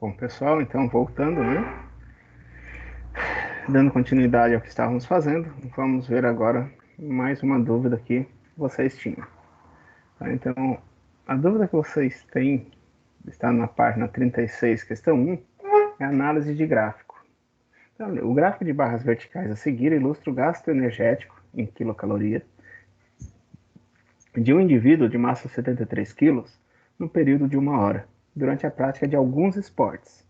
Bom, pessoal, então voltando, né? Dando continuidade ao que estávamos fazendo, vamos ver agora mais uma dúvida que vocês tinham. Tá? Então, a dúvida que vocês têm está na página 36, questão 1, é a análise de gráfico. Então, o gráfico de barras verticais a seguir ilustra o gasto energético em quilocaloria de um indivíduo de massa 73 kg no período de 1 hora, durante a prática de alguns esportes.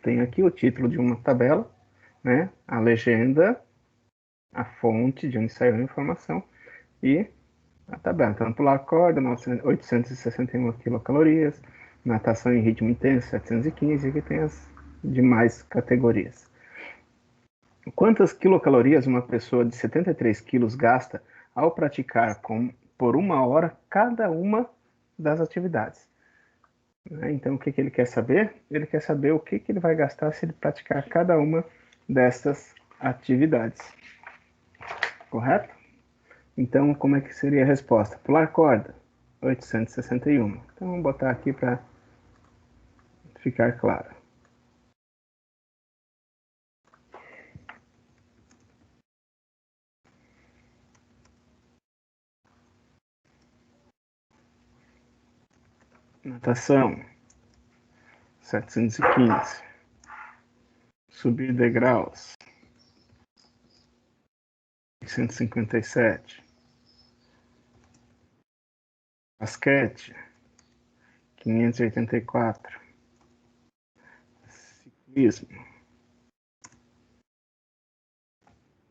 Tem aqui o título de uma tabela, né? A legenda, a fonte de onde saiu a informação e a tabela. Então, pular corda, 861 quilocalorias, natação em ritmo intenso, 715, e aqui tem as demais categorias. Quantas quilocalorias uma pessoa de 73 quilos gasta ao praticar por 1 hora cada uma das atividades? Então, o que ele quer saber? Ele quer saber o que ele vai gastar se ele praticar cada uma dessas atividades. Correto? Então, como é que seria a resposta? Pular corda, 861. Então, vamos botar aqui para ficar claro. Natação, 715. Subir degraus, 157. Basquete, 584. Ciclismo,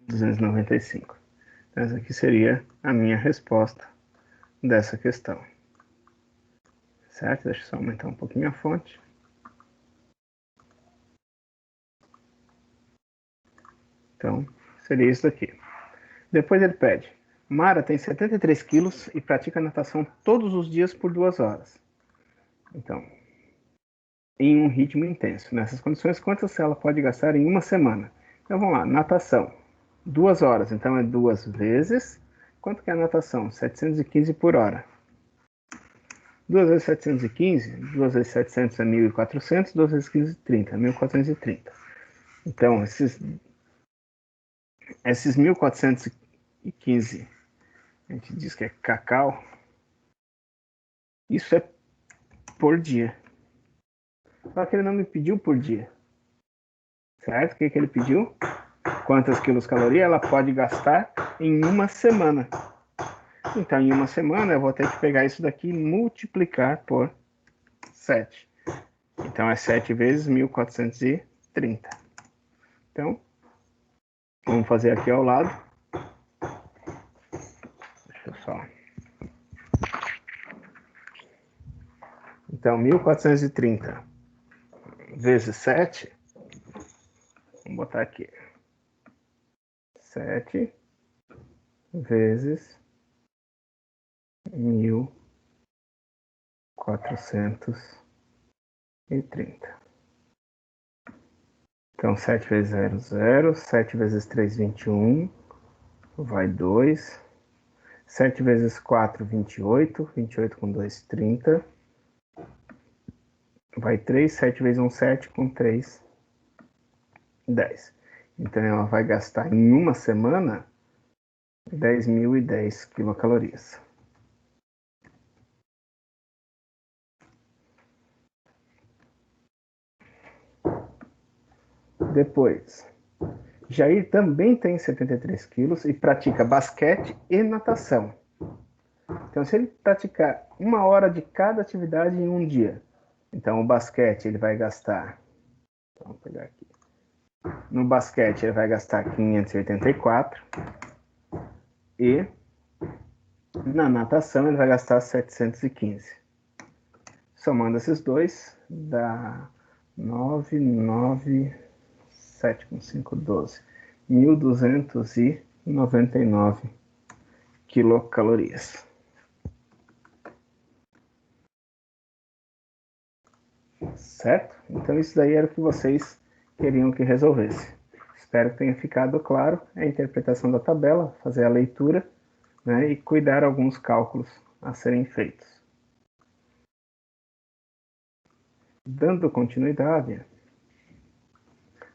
295. Então, essa aqui seria a minha resposta dessa questão. Certo? Deixa eu só aumentar um pouquinho a fonte. Então, seria isso daqui. Depois ele pede: Mara tem 73 quilos e pratica natação todos os dias por 2 horas. Então, em um ritmo intenso. Nessas condições, quantas ela pode gastar em uma semana? Então, vamos lá. Natação, 2 horas. Então, é 2 vezes. Quanto que é a natação? 715 por hora. 2 vezes 715, 2 vezes 700 é 1.400, 2 vezes 15, 30, 1.430. Então, esses 1.415, a gente diz que é cacau, isso é por dia. Só que ele não me pediu por dia. Certo? O que ele pediu? Quantas quilocalorias ela pode gastar em uma semana. Então, em uma semana, eu vou ter que pegar isso daqui e multiplicar por 7. Então, é 7 vezes 1.430. Então, vamos fazer aqui ao lado. Deixa eu só. Então, 1.430 vezes 7. Vamos botar aqui. 7 vezes 1.430. Então, 7 vezes 0, 0. 7 vezes 3, 21. Vai 2. 7 vezes 4, 28. 28 com 2, 30. Vai 3. 7 vezes 1, 7. Com 3, 10. Então, ela vai gastar em uma semana 10.010 quilocalorias. Depois, Jair também tem 73 quilos e pratica basquete e natação. Então, se ele praticar 1 hora de cada atividade em um dia, então o basquete ele vai gastar, vamos pegar aqui, no basquete ele vai gastar 584 e na natação ele vai gastar 715. Somando esses dois, dá 9, 9, 7 com 5, 12. 1.299 quilocalorias. Certo? Então isso daí era o que vocês queriam que resolvesse. Espero que tenha ficado claro a interpretação da tabela, fazer a leitura, né, e cuidar alguns cálculos a serem feitos. Dando continuidade,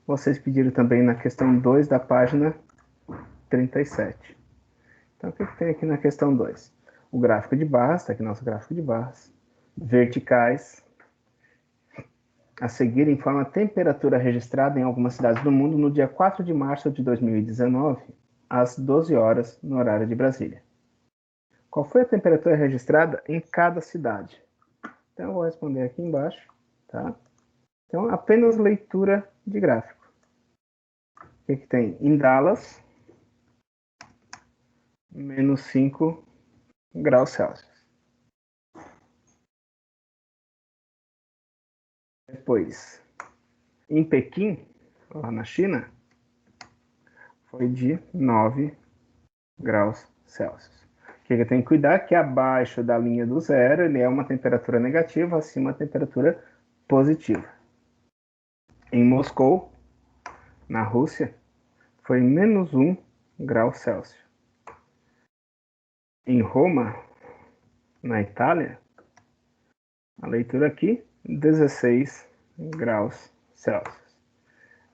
vocês pediram também na questão 2 da página 37. Então, o que tem aqui na questão 2? O gráfico de barras, está aqui nosso gráfico de barras, verticais, a seguir informa a temperatura registrada em algumas cidades do mundo no dia 4 de março de 2019, às 12 horas, no horário de Brasília. Qual foi a temperatura registrada em cada cidade? Então, eu vou responder aqui embaixo, tá? Então, apenas leitura de gráfico. O que tem? Em Dallas, menos 5 graus Celsius. Depois, em Pequim, lá na China, foi de 9 graus Celsius. O que tem que cuidar é que abaixo da linha do zero ele é uma temperatura negativa, acima a temperatura positiva. Em Moscou, na Rússia, foi menos 1 grau Celsius. Em Roma, na Itália, a leitura aqui, 16 graus Celsius.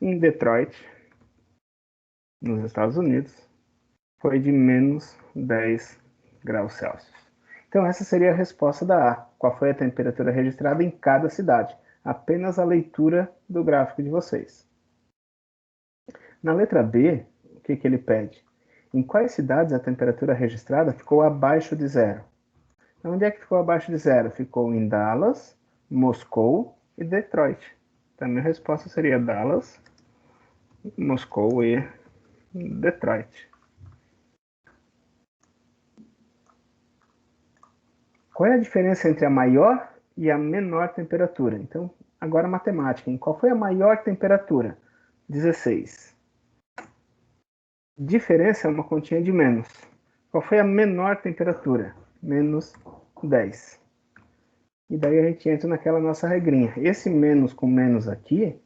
Em Detroit, nos Estados Unidos, foi de menos 10 graus Celsius. Então, essa seria a resposta da A. Qual foi a temperatura registrada em cada cidade? Apenas a leitura do gráfico de vocês. Na letra B, o que ele pede? Em quais cidades a temperatura registrada ficou abaixo de zero? Então, onde é que ficou abaixo de zero? Ficou em Dallas, Moscou e Detroit. Então, a minha resposta seria Dallas, Moscou e Detroit. Qual é a diferença entre a maior e a menor temperatura? Então, agora matemática. Qual foi a maior temperatura? 16. Diferença é uma continha de menos. Qual foi a menor temperatura? Menos 10. E daí a gente entra naquela nossa regrinha. Esse menos com menos aqui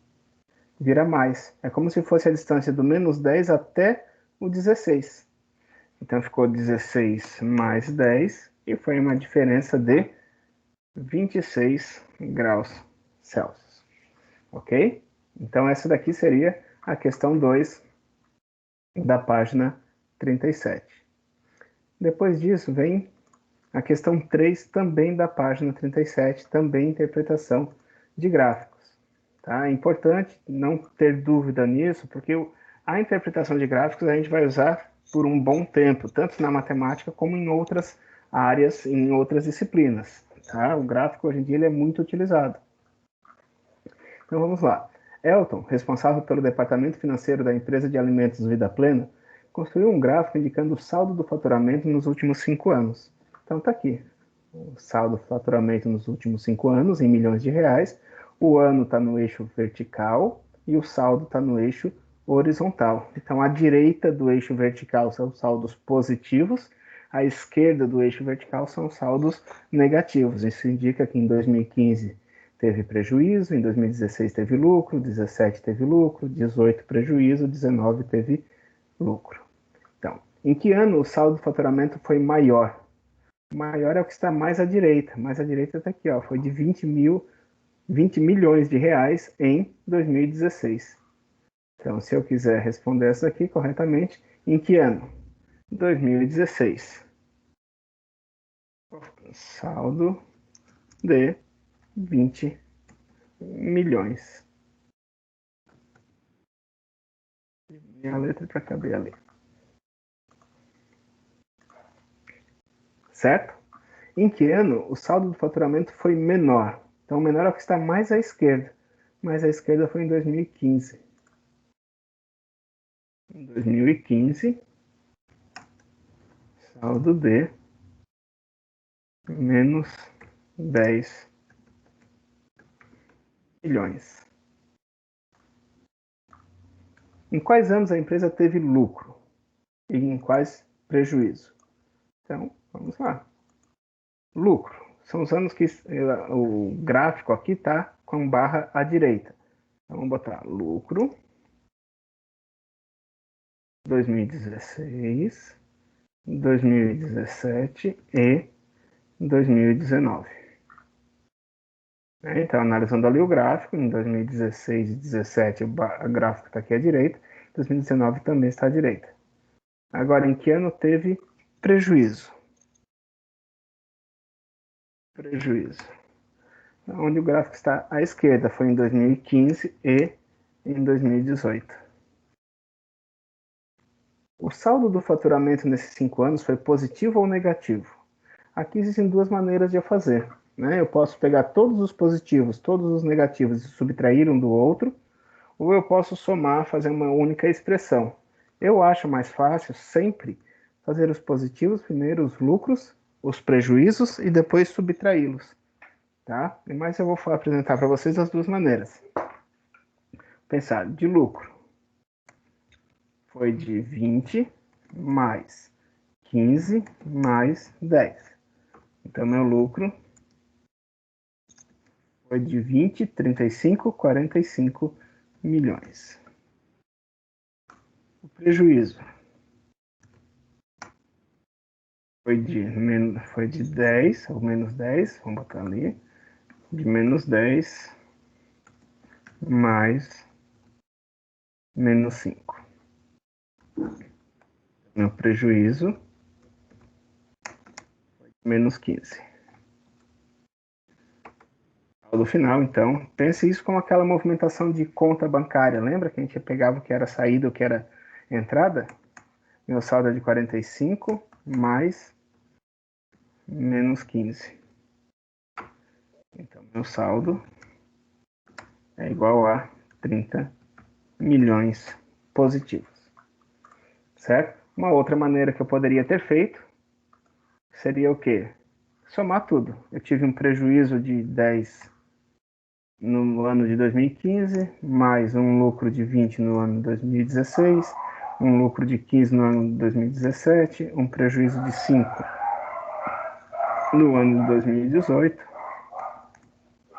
vira mais. É como se fosse a distância do menos 10 até o 16. Então ficou 16 mais 10 e foi uma diferença de 26 graus Celsius. Ok? Então essa daqui seria a questão 2 da página 37. Depois disso vem a questão 3 também da página 37, também interpretação de gráficos. Tá? É importante não ter dúvida nisso, porque a interpretação de gráficos a gente vai usar por um bom tempo, tanto na matemática como em outras áreas, em outras disciplinas. Tá? O gráfico hoje em dia ele é muito utilizado. Então vamos lá. Elton, responsável pelo departamento financeiro da empresa de alimentos Vida Plena, construiu um gráfico indicando o saldo do faturamento nos últimos 5 anos. Então está aqui. O saldo do faturamento nos últimos 5 anos, em milhões de reais. O ano está no eixo vertical e o saldo está no eixo horizontal. Então, a direita do eixo vertical são saldos positivos, a esquerda do eixo vertical são saldos negativos. Isso indica que em 2015 teve prejuízo, em 2016 teve lucro, 2017 teve lucro, 2018 prejuízo, 2019 teve lucro. Então, em que ano o saldo do faturamento foi maior? O maior é o que está mais à direita. Mais à direita está aqui, ó, foi de 20 milhões de reais em 2016. Então, se eu quiser responder essa aqui corretamente, em que ano? 2016. Saldo de 20 milhões. Minha letra para caber ali. Certo? Em que ano o saldo do faturamento foi menor? Então, o menor é o que está mais à esquerda. Mais à esquerda foi em 2015. Em 2015, saldo de menos 10 milhões. Em quais anos a empresa teve lucro? E em quais prejuízo? Então, vamos lá. Lucro. São os anos que o gráfico aqui está com barra à direita. Então, vamos botar lucro 2016, 2017 e 2019. né? Então, analisando ali o gráfico, em 2016 e 2017 o gráfico está aqui à direita, 2019 também está à direita. Agora, em que ano teve prejuízo? Prejuízo. Onde o gráfico está à esquerda foi em 2015 e em 2018. O saldo do faturamento nesses 5 anos foi positivo ou negativo? Aqui existem duas maneiras de eu fazer, né? Eu posso pegar todos os positivos, todos os negativos e subtrair um do outro, ou eu posso somar, fazer uma única expressão. Eu acho mais fácil sempre fazer os positivos primeiro, os lucros, os prejuízos e depois subtraí-los, tá? Mas eu vou apresentar para vocês as duas maneiras. Pensar de lucro foi de 20 mais 15 mais 10. Então, meu lucro foi de 20, 35, 45 milhões. O prejuízo foi de 10, ou menos 10, vamos botar ali, de menos 10 mais menos 5. Meu prejuízo foi de menos 15. Do final, então, pense isso como aquela movimentação de conta bancária. Lembra que a gente pegava o que era saída, o que era entrada? Meu saldo é de 45 mais menos 15. Então, meu saldo é igual a 30 milhões positivos. Certo? Uma outra maneira que eu poderia ter feito seria o quê? Somar tudo. Eu tive um prejuízo de 10 no ano de 2015, mais um lucro de 20 no ano de 2016, um lucro de 15 no ano de 2017, um prejuízo de 5 no ano de 2018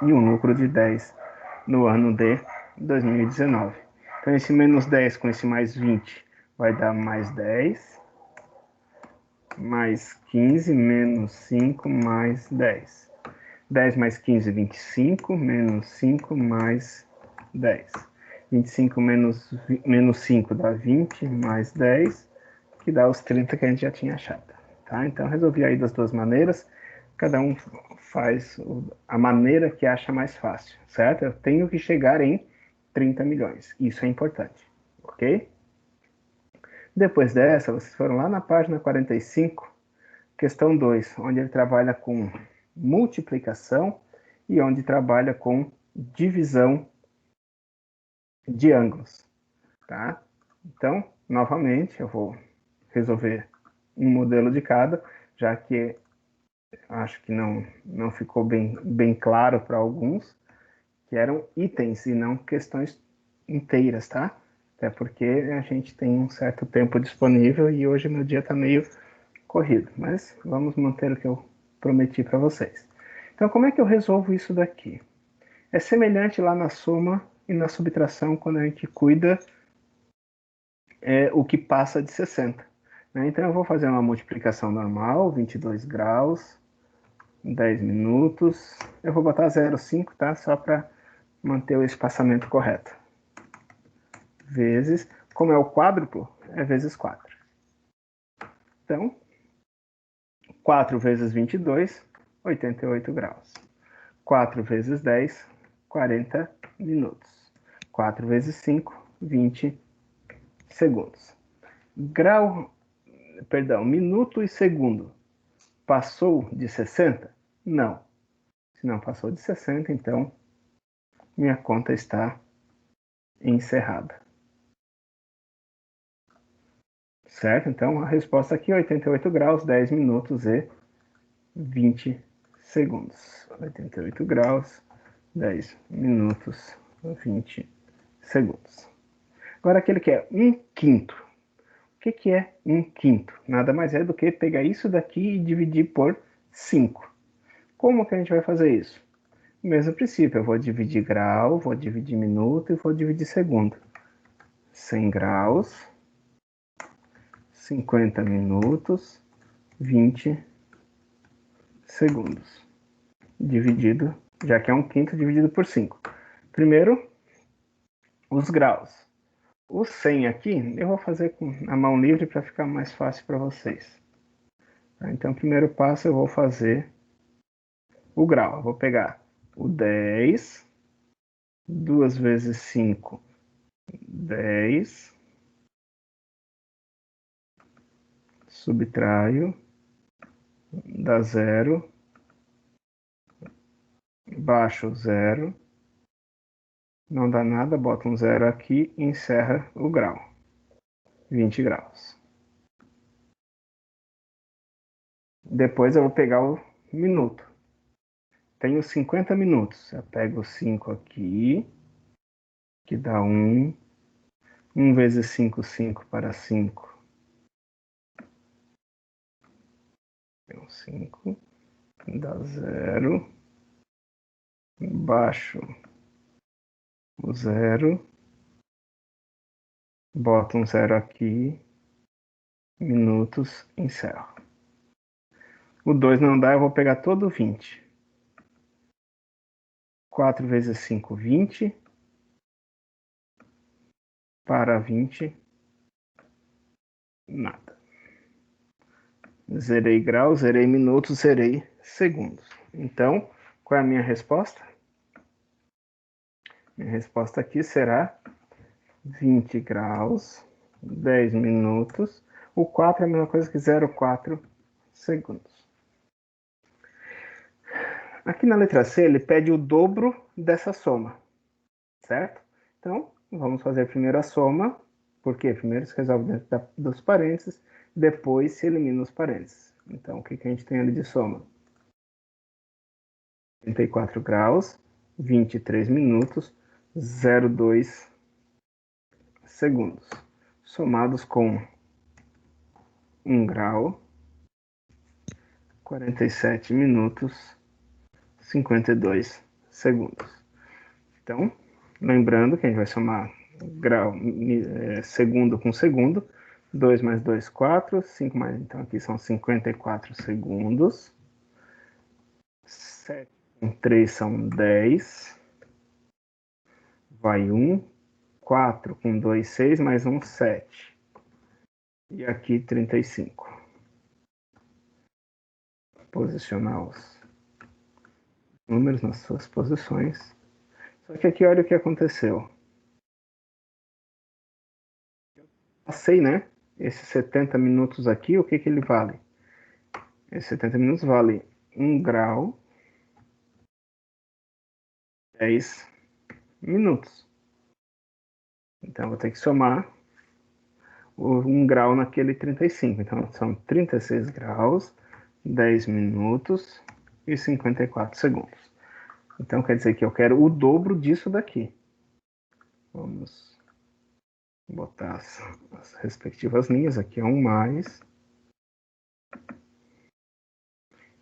e um lucro de 10 no ano de 2019. Então, esse menos 10 com esse mais 20 vai dar mais 10, mais 15, menos 5, mais 10. 10 mais 15, 25, menos 5, mais 10. 25 menos 5 dá 20, mais 10, que dá os 30 que a gente já tinha achado. Tá? Então, resolvi aí das duas maneiras. Cada um faz a maneira que acha mais fácil, certo? Eu tenho que chegar em 30 milhões. Isso é importante, ok? Depois dessa, vocês foram lá na página 45, questão 2, onde ele trabalha com multiplicação e onde trabalha com divisão de ângulos, tá? Então, novamente, eu vou resolver um modelo de cada, já que acho que não ficou bem claro para alguns, que eram itens e não questões inteiras, tá? Até porque a gente tem um certo tempo disponível e hoje meu dia está meio corrido, mas vamos manter o que eu prometi para vocês. Então, como é que eu resolvo isso daqui? É semelhante lá na soma e na subtração quando a gente cuida o que passa de 60. Né? Então, eu vou fazer uma multiplicação normal, 22 graus, 10 minutos. Eu vou botar 0,5, tá? Só para manter o espaçamento correto. Vezes, como é o quádruplo, é vezes 4. Então, 4 vezes 22, 88 graus. 4 vezes 10, 40 minutos. 4 vezes 5, 20 segundos. Minuto e segundo. Passou de 60? Não. Se não passou de 60, então minha conta está encerrada. Certo? Então a resposta aqui é 88 graus, 10 minutos e 20 segundos. 88 graus, 10 minutos, 20 segundos. Agora aquele que é 1/5. O que é 1/5? Nada mais é do que pegar isso daqui e dividir por 5. Como que a gente vai fazer isso? Mesmo princípio, eu vou dividir grau, vou dividir minuto e vou dividir segundo. 100 graus, 50 minutos, 20 segundos. Dividido já que é 1/5 dividido por 5. Primeiro, os graus. O 100 aqui, eu vou fazer com a mão livre para ficar mais fácil para vocês. Então, primeiro passo, eu vou fazer o grau. Eu vou pegar o 10, 2 vezes 5, 10, subtraio, dá 0, baixo 0, não dá nada, boto um 0 aqui e encerra o grau, 20 graus. Depois eu vou pegar o minuto. Tenho 50 minutos. Eu pego 5 aqui, que dá 1. 1 vezes 5, 5 para 5. Então, 5 dá 0. Baixo o 0. Boto um 0 aqui. Minutos, encerro. O 2 não dá, eu vou pegar todo o 20. 4 vezes 5, 20. Para 20, nada. Zerei graus, zerei minutos, zerei segundos. Então, qual é a minha resposta? Minha resposta aqui será 20 graus, 10 minutos. O 4 é a mesma coisa que 0,4 segundos. Aqui na letra C, ele pede o dobro dessa soma, certo? Então, vamos fazer primeiro a soma, porque primeiro se resolve dentro dos parênteses, depois se elimina os parênteses. Então, o que a gente tem ali de soma? 34 graus, 23 minutos, 0,2 segundos, somados com 1 grau, 47 minutos, 52 segundos. Então, lembrando que a gente vai somar grau, segundo com segundo. 2 mais 2, 4. 5 mais, então aqui são 54 segundos. 7 com 3 são 10. Vai 1. 4 com 2, 6. Mais 1, 7. E aqui 35. Posicionar os números nas suas posições. Só que aqui olha o que aconteceu. Passei, né? Esses 70 minutos aqui, o que ele vale? Esses 70 minutos vale 1 grau, 10 minutos. Então, vou ter que somar o 1 grau naquele 35. Então, são 36 graus, 10 minutos e 54 segundos. Então, quer dizer que eu quero o dobro disso daqui. Vamos botar as respectivas linhas. Aqui é 1 mais.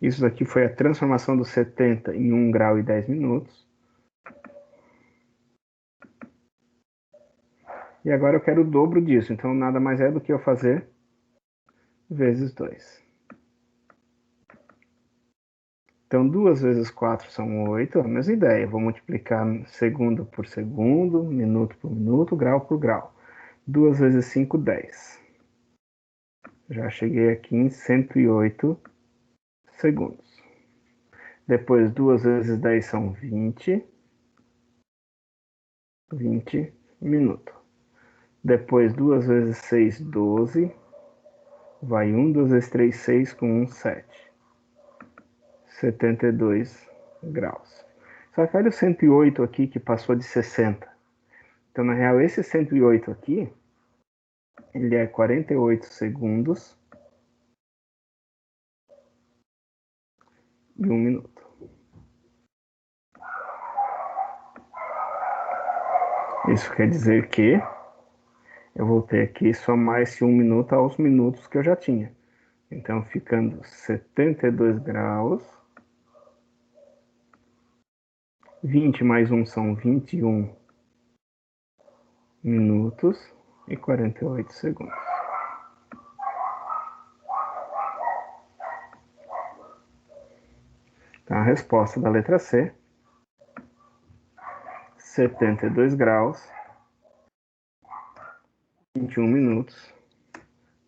Isso daqui foi a transformação dos 70 em 1 grau e 10 minutos. E agora eu quero o dobro disso. Então, nada mais é do que eu fazer vezes 2. Então, 2 vezes 4 são 8. A mesma ideia. Vou multiplicar segundo por segundo, minuto por minuto, grau por grau. 2 vezes 5, 10. Já cheguei aqui em 108 segundos. Depois, 2 vezes 10 são 20. 20 minutos. Depois, 2 vezes 6, 12. Vai 1, 2 vezes 3, 6, com 1, 7. 72 graus. Só que olha o 108 aqui que passou de 60. Então, na real, esse 108 aqui, ele é 48 segundos e 1 minuto. Isso quer dizer que eu vou ter que somar esse 1 minuto aos minutos que eu já tinha. Então, ficando 72 graus. 20 mais 1 são 21 minutos e 48 segundos. Então, a resposta da letra C 72 graus, 21 minutos,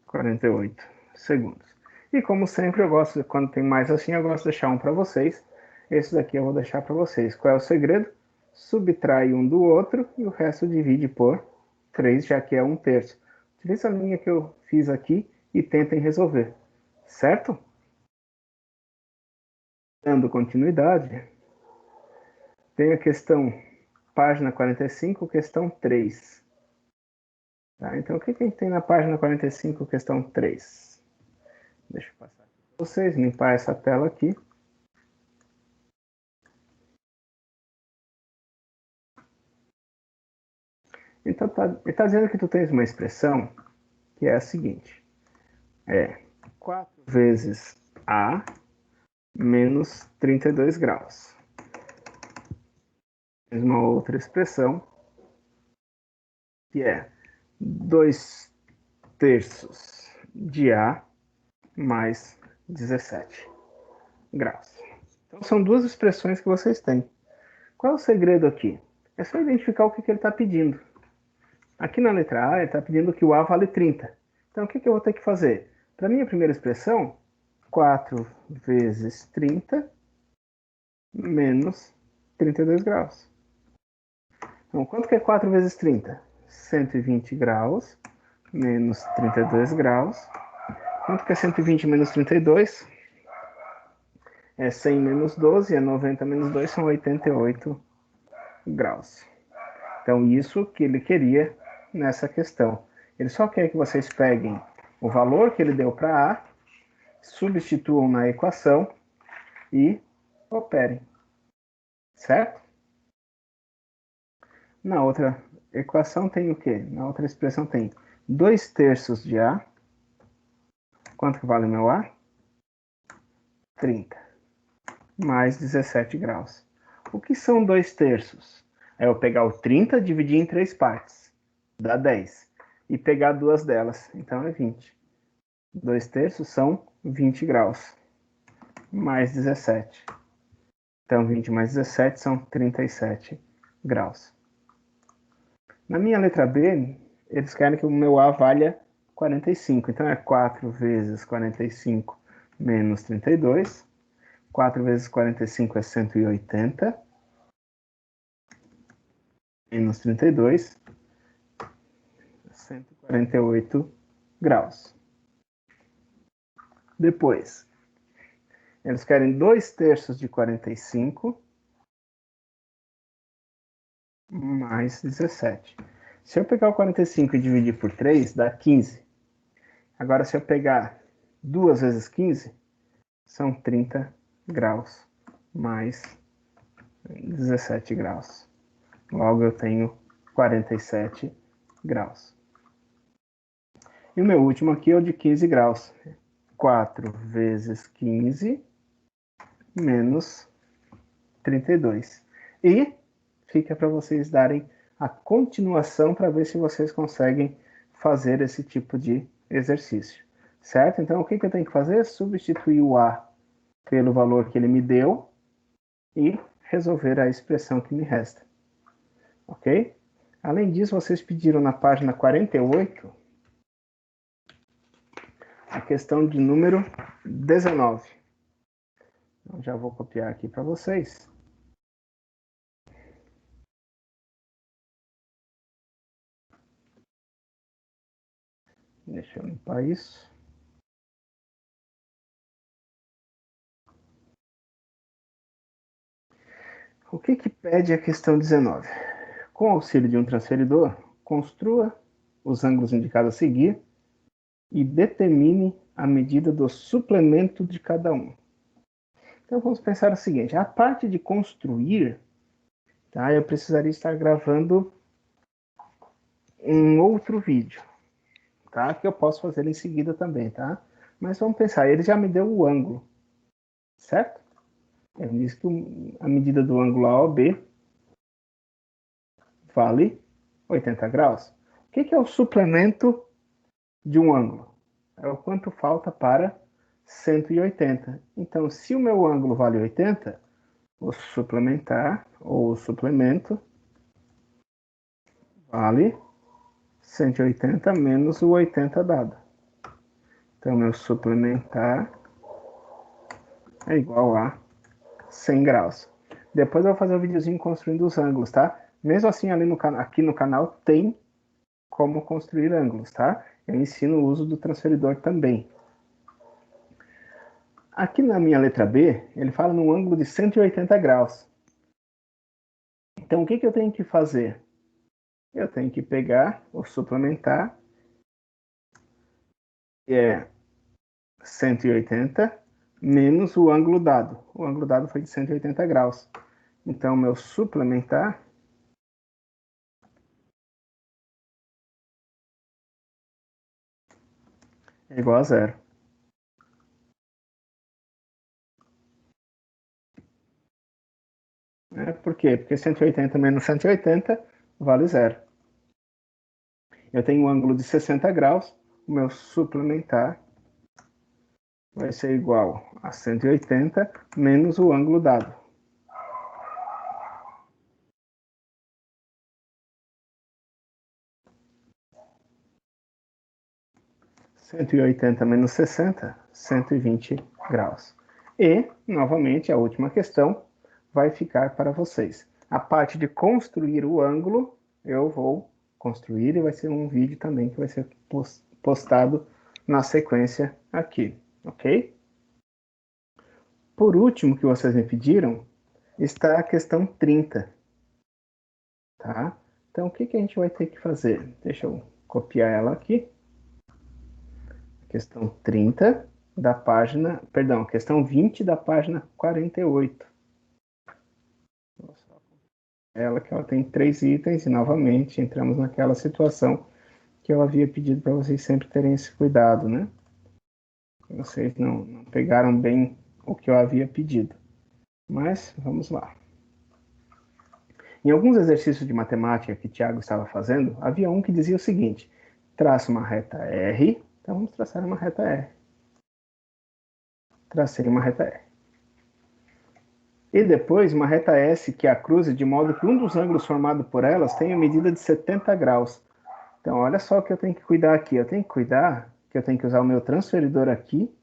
48 segundos. E como sempre, eu gosto, quando tem mais assim, eu gosto de deixar um para vocês. Esse daqui eu vou deixar para vocês. Qual é o segredo? Subtrai um do outro e o resto divide por 3, já que é 1/3. Utiliza a linha que eu fiz aqui e tentem resolver, certo? Dando continuidade, tem a questão, página 45, questão 3. Tá? Então, o que a gente tem na página 45, questão 3? Deixa eu passar aqui para vocês, limpar essa tela aqui. Então, ele está dizendo que tu tens uma expressão que é a seguinte. É 4 vezes A menos 32 graus. Tens uma outra expressão que é 2/3 de A mais 17 graus. Então, são duas expressões que vocês têm. Qual é o segredo aqui? É só identificar o que ele está pedindo. Aqui na letra A, ele está pedindo que o A vale 30. Então, o que eu vou ter que fazer? Para a minha primeira expressão, 4 vezes 30 menos 32 graus. Então, quanto que é 4 vezes 30? 120 graus menos 32 graus. Quanto que é 120 menos 32? É 100 menos 12, é 90 menos 2, são 88 graus. Então, isso que ele queria nessa questão. Ele só quer que vocês peguem o valor que ele deu para A, substituam na equação e operem. Certo? Na outra equação tem o quê? Na outra expressão tem 2/3 de A. Quanto que vale meu A? 30. Mais 17 graus. O que são 2/3? É eu pegar o 30 e dividir em 3 partes. Dá 10. E pegar duas delas. Então é 20. 2/3 são 20 graus. Mais 17. Então 20 mais 17 são 37 graus. Na minha letra B, eles querem que o meu A valha 45. Então é 4 vezes 45 menos 32. 4 vezes 45 é 180. Menos 32. 148 graus. Depois, eles querem 2/3 de 45 mais 17. Se eu pegar o 45 e dividir por 3, dá 15. Agora, se eu pegar 2 vezes 15, são 30 graus mais 17 graus. Logo, eu tenho 47 graus. E o meu último aqui é o de 15 graus. 4 vezes 15 menos 32. E fica para vocês darem a continuação para ver se vocês conseguem fazer esse tipo de exercício. Certo? Então, o que eu tenho que fazer? Substituir o A pelo valor que ele me deu e resolver a expressão que me resta. Ok? Além disso, vocês pediram na página 48 a questão de número 19. Então, já vou copiar aqui para vocês. Deixa eu limpar isso. O que pede a questão 19? Com auxílio de um transferidor, construa os ângulos indicados a seguir e determine a medida do suplemento de cada um. Então vamos pensar o seguinte, a parte de construir, tá, eu precisaria estar gravando um outro vídeo, tá, que eu posso fazer em seguida também, tá? Mas vamos pensar, ele já me deu o ângulo, certo? Ele disse que a medida do ângulo AOB vale 80 graus. O que é o suplemento de um ângulo? É o quanto falta para 180. Então, se o meu ângulo vale 80, o suplementar, ou o suplemento, vale 180 menos o 80 dado. Então, meu suplementar é igual a 100 graus. Depois eu vou fazer um videozinho construindo os ângulos, tá? Mesmo assim, aqui no canal tem como construir ângulos, tá? Eu ensino o uso do transferidor também. Aqui na minha letra B, ele fala num ângulo de 180 graus. Então, o que eu tenho que fazer? Eu tenho que pegar o suplementar, que é 180, menos o ângulo dado. O ângulo dado foi de 180 graus. Então, meu suplementar é igual a zero. Por quê? Porque 180 menos 180 vale zero. Eu tenho um ângulo de 60 graus, o meu suplementar vai ser igual a 180 menos o ângulo dado. Cento e oitenta menos 60, 120 graus. E, novamente, a última questão vai ficar para vocês. A parte de construir o ângulo, eu vou construir e vai ser um vídeo também que vai ser postado na sequência aqui, ok? Por último, que vocês me pediram, está a questão 30, tá? Então, o que a gente vai ter que fazer? Deixa eu copiar ela aqui. Questão 30 da página, perdão, questão 20 da página 48. Ela que ela tem 3 itens e, novamente, entramos naquela situação que eu havia pedido para vocês sempre terem esse cuidado, né? Vocês não pegaram bem o que eu havia pedido. Mas, vamos lá. Em alguns exercícios de matemática que Tiago estava fazendo, havia um que dizia o seguinte: traça uma reta R. Então, vamos traçar uma reta R. Tracei uma reta R. E depois uma reta S que a cruze de modo que um dos ângulos formados por elas tenha medida de 70 graus. Então, olha só o que eu tenho que cuidar aqui. Eu tenho que cuidar que eu tenho que usar o meu transferidor aqui,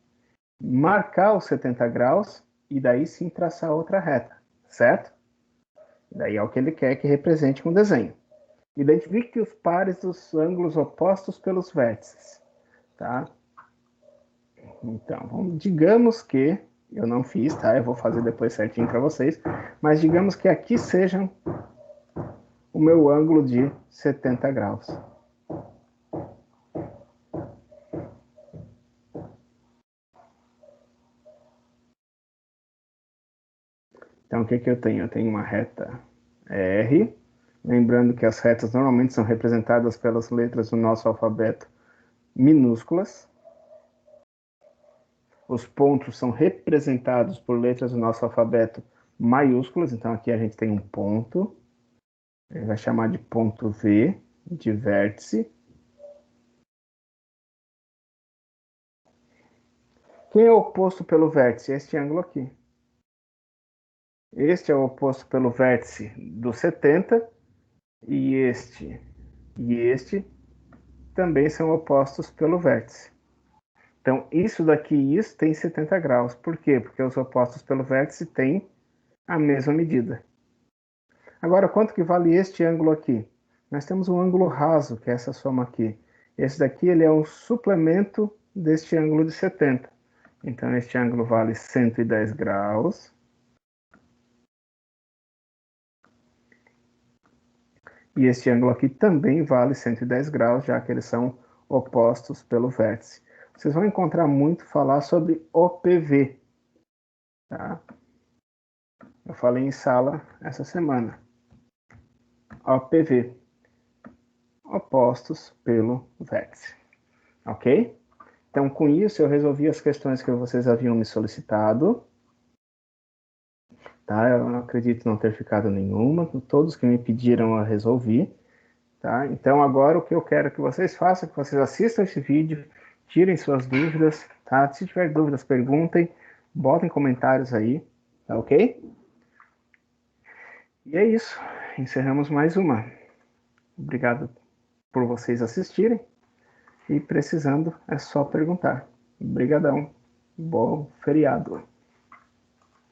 marcar os 70 graus e daí sim traçar outra reta, certo? Daí é o que ele quer que represente com o desenho. Identifique os pares dos ângulos opostos pelos vértices, tá? Então, digamos que eu não fiz, tá? Eu vou fazer depois certinho para vocês, mas digamos que aqui seja o meu ângulo de 70 graus. Então, o que eu tenho? Eu tenho uma reta R, lembrando que as retas normalmente são representadas pelas letras do nosso alfabeto minúsculas. Os pontos são representados por letras do nosso alfabeto maiúsculas. Então, aqui a gente tem um ponto. Ele vai chamar de ponto V, de vértice. Quem é oposto pelo vértice? Este ângulo aqui. Este é o oposto pelo vértice do 70. E este também são opostos pelo vértice. Então, isso daqui e isso tem 70 graus. Por quê? Porque os opostos pelo vértice têm a mesma medida. Agora, quanto que vale este ângulo aqui? Nós temos um ângulo raso, que é essa soma aqui. Esse daqui ele é um suplemento deste ângulo de 70. Então, este ângulo vale 110 graus. E este ângulo aqui também vale 110 graus, já que eles são opostos pelo vértice. Vocês vão encontrar muito falar sobre OPV. Tá? Eu falei em sala essa semana. OPV. Opostos pelo vértice. Ok? Então, com isso, eu resolvi as questões que vocês haviam me solicitado. Tá? Eu não acredito não ter ficado nenhuma. Todos que me pediram eu resolvi. Tá? Então, agora o que eu quero que vocês façam é que vocês assistam esse vídeo, tirem suas dúvidas. Tá? Se tiver dúvidas, perguntem. Botem comentários aí. Tá ok? E é isso. Encerramos mais uma. Obrigado por vocês assistirem. E precisando, é só perguntar. Obrigadão. Bom feriado.